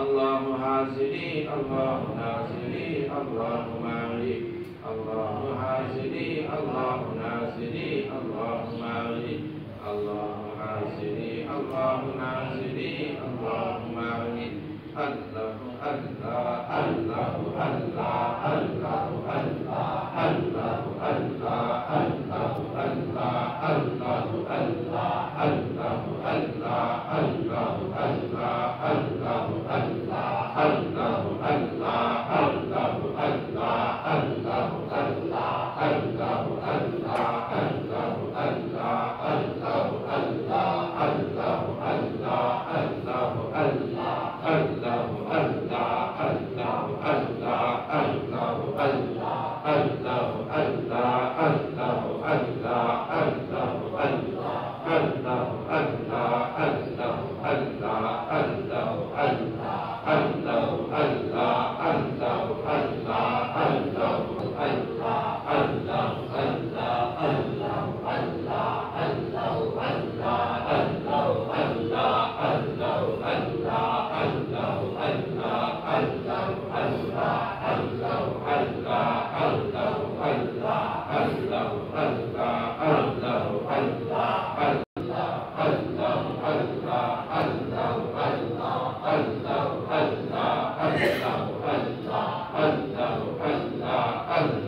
الله حاسدي الله ناصري الله معي الله حاسدي الله ناصري الله معي الله حاسدي الله ناصري الله معي الله الله الله الله الله الله الله Allah